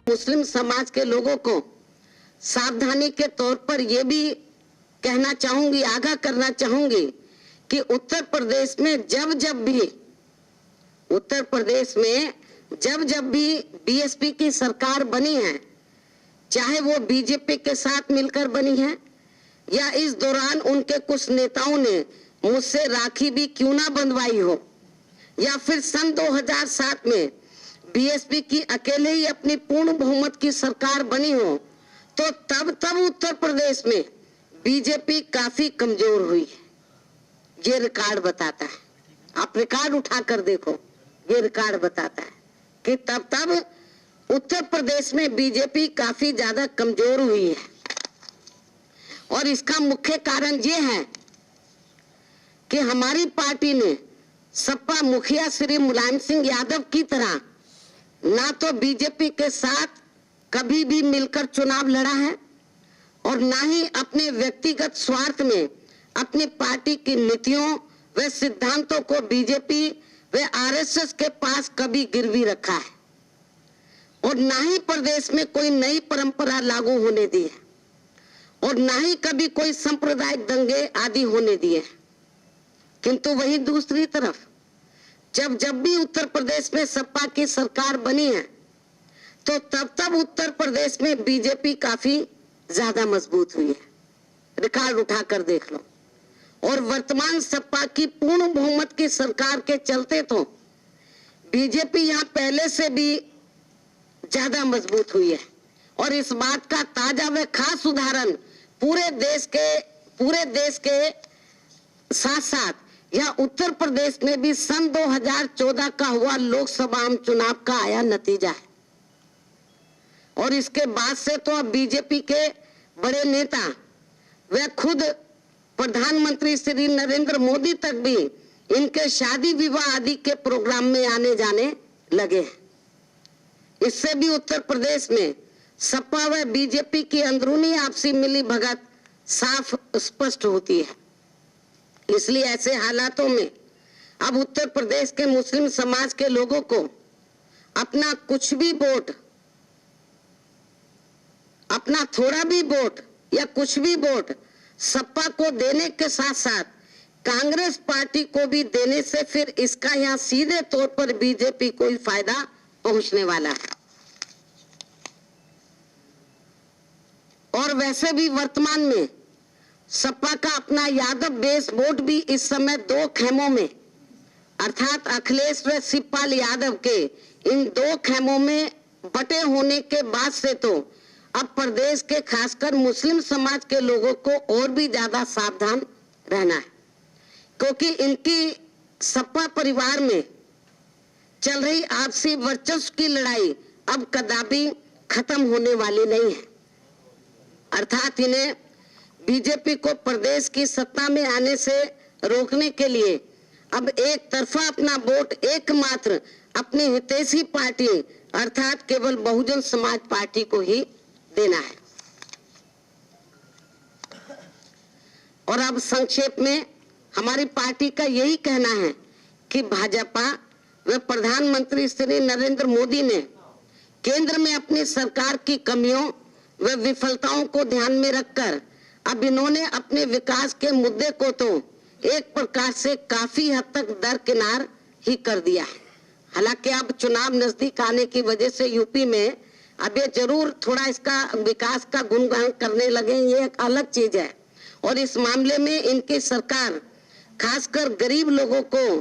मुस्लिम समाज के लोगों को सावधानी के तौर पर यह भी कहना चाहूंगी, आगाह करना चाहूंगी कि उत्तर प्रदेश में जब भी बीएसपी की सरकार बनी है, चाहे वो बीजेपी के साथ मिलकर बनी है या इस दौरान उनके कुछ नेताओं ने मुझसे राखी भी क्यों ना बंधवाई हो, या फिर सन 2007 में बीएसपी की अकेले ही अपनी पूर्ण बहुमत की सरकार बनी हो, तो तब उत्तर प्रदेश में बीजेपी काफी कमजोर हुई है। ये रिकॉर्ड बताता है, आप रिकॉर्ड उठाकर देखो, ये रिकॉर्ड बताता है कि तब उत्तर प्रदेश में बीजेपी काफी ज्यादा कमजोर हुई है। और इसका मुख्य कारण ये है कि हमारी पार्टी ने सपा मुखिया श्री मुलायम सिंह यादव की तरह ना तो बीजेपी के साथ कभी भी मिलकर चुनाव लड़ा है और ना ही अपने व्यक्तिगत स्वार्थ में अपनी पार्टी की नीतियों व सिद्धांतों को बीजेपी व आरएसएस के पास कभी गिरवी रखा है और ना ही प्रदेश में कोई नई परंपरा लागू होने दी है और ना ही कभी कोई सांप्रदायिक दंगे आदि होने दिए। किंतु वही दूसरी तरफ जब भी उत्तर प्रदेश में सपा की सरकार बनी है, तो तब उत्तर प्रदेश में बीजेपी काफी ज्यादा मजबूत हुई है। रिकॉर्ड उठाकर देख लो। और वर्तमान सपा की पूर्ण बहुमत की सरकार के चलते तो बीजेपी यहाँ पहले से भी ज्यादा मजबूत हुई है। और इस बात का ताजा व खास उदाहरण पूरे देश के साथ साथ यह उत्तर प्रदेश में भी सन 2014 का हुआ लोकसभा आम चुनाव का आया नतीजा है। और इसके बाद से तो अब बीजेपी के बड़े नेता व खुद प्रधानमंत्री श्री नरेंद्र मोदी तक भी इनके शादी विवाह आदि के प्रोग्राम में आने जाने लगे हैं। इससे भी उत्तर प्रदेश में सपा व बीजेपी की अंदरूनी आपसी मिली भगत साफ स्पष्ट होती है। इसलिए ऐसे हालातों में अब उत्तर प्रदेश के मुस्लिम समाज के लोगों को अपना कुछ भी वोट, अपना थोड़ा भी वोट या कुछ भी वोट सपा को देने के साथ साथ कांग्रेस पार्टी को भी देने से फिर इसका यहाँ सीधे तौर पर बीजेपी को ही फायदा पहुंचने वाला है। और वैसे भी वर्तमान में सपा का अपना यादव बेस वोट भी इस समय दो खेमों में अर्थात अखिलेश व शिवपाल यादव के इन दो खेमों में बटे होने के बाद से तो अब प्रदेश के खासकर मुस्लिम समाज के लोगों को और भी ज्यादा सावधान रहना है, क्योंकि इनकी सपा परिवार में चल रही आपसी वर्चस्व की लड़ाई अब कदापि खत्म होने वाली नहीं है। अर्थात इन्हें बीजेपी को प्रदेश की सत्ता में आने से रोकने के लिए अब एक तरफा अपना वोट एकमात्र अपनी हितैषी पार्टी अर्थात केवल बहुजन समाज पार्टी को ही देना है। और अब संक्षेप में हमारी पार्टी का यही कहना है कि भाजपा व प्रधानमंत्री श्री नरेंद्र मोदी ने केंद्र में अपनी सरकार की कमियों व विफलताओं को ध्यान में रखकर अब इन्होंने अपने विकास के मुद्दे को तो एक प्रकार से काफी हद तक दरकिनार ही कर दिया है। हालांकि अब चुनाव नजदीक आने की वजह से यूपी में अब ये जरूर थोड़ा इसका विकास का गुणगान करने लगे, ये एक अलग चीज है। और इस मामले में इनकी सरकार खासकर गरीब लोगों को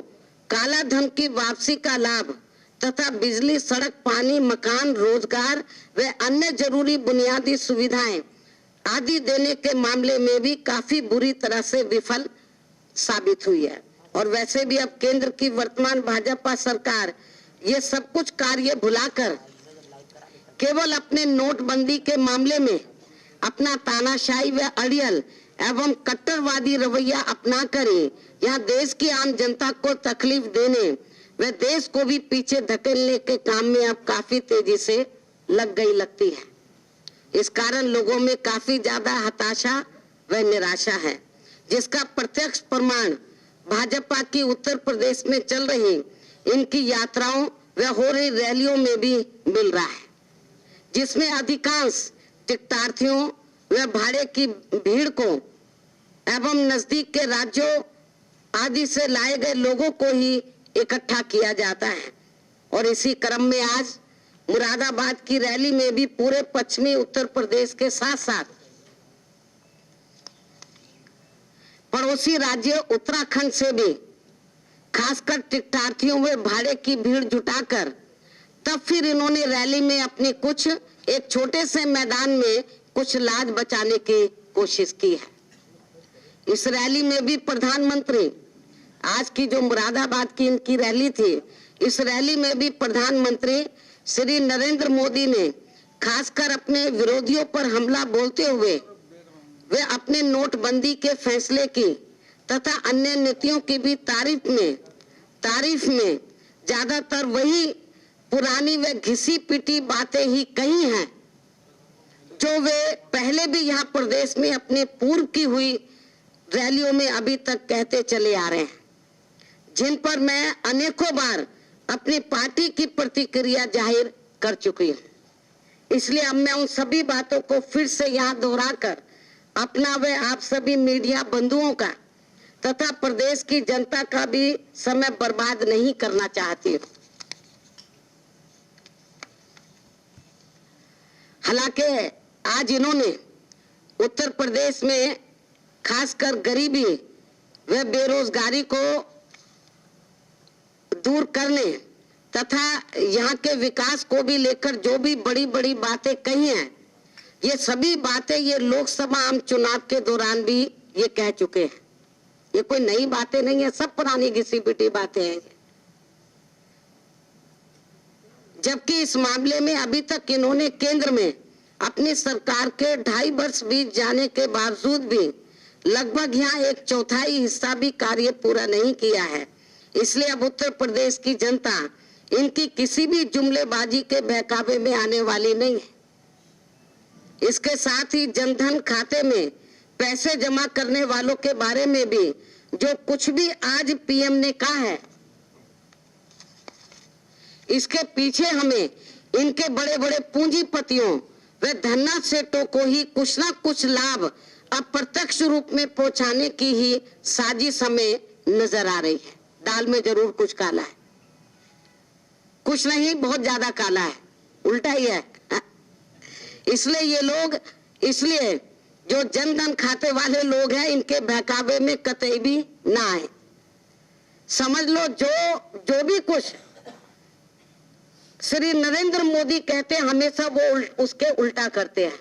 काला धन की वापसी का लाभ तथा बिजली, सड़क, पानी, मकान, रोजगार व अन्य जरूरी बुनियादी सुविधाएं आदि देने के मामले में भी काफी बुरी तरह से विफल साबित हुई है। और वैसे भी अब केंद्र की वर्तमान भाजपा सरकार ये सब कुछ कार्य भुलाकर केवल अपने नोटबंदी के मामले में अपना तानाशाही व अड़ियल एवं कट्टरवादी रवैया अपना कर यहाँ देश की आम जनता को तकलीफ देने व देश को भी पीछे धकेलने के काम में अब काफी तेजी से लग गई लगती है। इस कारण लोगों में काफी ज्यादा हताशा व निराशा है, जिसका प्रत्यक्ष प्रमाण भाजपा की उत्तर प्रदेश में चल रही इनकी यात्राओं व हो रही रैलियों में भी मिल रहा है। जिसमें अधिकांश टिकटार्थियों व भाड़े की भीड़ को एवं नजदीक के राज्यों आदि से लाए गए लोगों को ही इकट्ठा किया जाता है। और इसी क्रम में आज मुरादाबाद की रैली में भी पूरे पश्चिमी उत्तर प्रदेश के साथ साथ पड़ोसी राज्य उत्तराखंड से भी खासकर टिकटार्थियों में भाड़े की भीड़ जुटाकर तब फिर इन्होंने रैली में अपनी कुछ एक छोटे से मैदान में कुछ लाज बचाने की कोशिश की है। इस रैली में भी प्रधानमंत्री, आज की जो मुरादाबाद की इनकी रैली थी, इस रैली में भी प्रधानमंत्री श्री नरेंद्र मोदी ने खासकर अपने विरोधियों पर हमला बोलते हुए वे अपने नोटबंदी के फैसले की तथा अन्य नीतियों की भी तारीफ में ज्यादातर वही पुरानी व घिसी पिटी बातें ही कही हैं जो वे पहले भी यहाँ प्रदेश में अपने पूर्व की हुई रैलियों में अभी तक कहते चले आ रहे हैं, जिन पर मैं अनेकों बार अपनी पार्टी की प्रतिक्रिया जाहिर कर चुकी हूँ। इसलिए अब मैं उन सभी बातों को फिर से यहाँ दोहराकर अपना व आप सभी मीडिया बंधुओं का तथा प्रदेश की जनता का भी समय बर्बाद नहीं करना चाहती हूँ। हालांकि आज इन्होंने उत्तर प्रदेश में खासकर गरीबी व बेरोजगारी को दूर करने तथा यहाँ के विकास को भी लेकर जो भी बड़ी बड़ी बातें कही हैं, ये सभी बातें ये लोकसभा आम चुनाव के दौरान भी ये कह चुके हैं। ये कोई नई बातें नहीं है, सब पुरानी घिसी पिटी बातें हैं। जबकि इस मामले में अभी तक इन्होंने केंद्र में अपनी सरकार के 2.5 वर्ष बीत जाने के बावजूद भी लगभग यहाँ 1/4 हिस्सा भी कार्य पूरा नहीं किया है। इसलिए अब उत्तर प्रदेश की जनता इनकी किसी भी जुमलेबाजी के बहकावे में आने वाली नहीं है। इसके साथ ही जनधन खाते में पैसे जमा करने वालों के बारे में भी जो कुछ भी आज पीएम ने कहा है, इसके पीछे हमें इनके बड़े बड़े पूंजीपतियों व धन्ना सेठों को ही कुछ ना कुछ लाभ अप्रत्यक्ष रूप में पहुंचाने की ही साजिश हमें नजर आ रही है। दाल में जरूर कुछ काला है, कुछ नहीं बहुत ज्यादा काला है, उल्टा ही है। इसलिए ये लोग, इसलिए जो जनधन खाते वाले लोग हैं इनके बहकावे में कतई भी ना आए। समझ लो जो भी कुछ श्री नरेंद्र मोदी कहते हैं हमेशा वो उसके उल्टा करते हैं।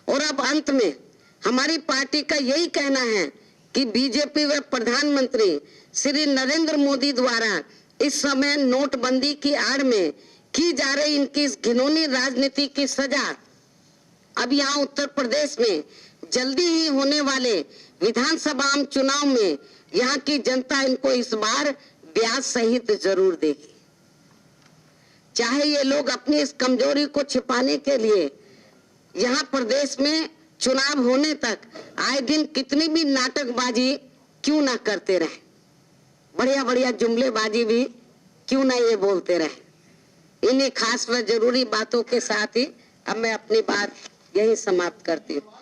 और अब अंत में हमारी पार्टी का यही कहना है कि बीजेपी व प्रधानमंत्री श्री नरेंद्र मोदी द्वारा इस समय नोटबंदी की आड़ में की जा रही इनकी इस घिनौनी राजनीति की सजा अब यहाँ उत्तर प्रदेश में जल्दी ही होने वाले विधानसभा आम चुनाव में यहाँ की जनता इनको इस बार ब्याज सहित जरूर देगी। चाहे ये लोग अपनी इस कमजोरी को छिपाने के लिए यहाँ प्रदेश में चुनाव होने तक आए दिन कितनी भी नाटकबाजी क्यों ना करते रहे, बढ़िया बढ़िया जुमलेबाजी भी क्यों ना ये बोलते रहे। इन्हीं खास व जरूरी बातों के साथ ही अब मैं अपनी बात यही समाप्त करती हूँ।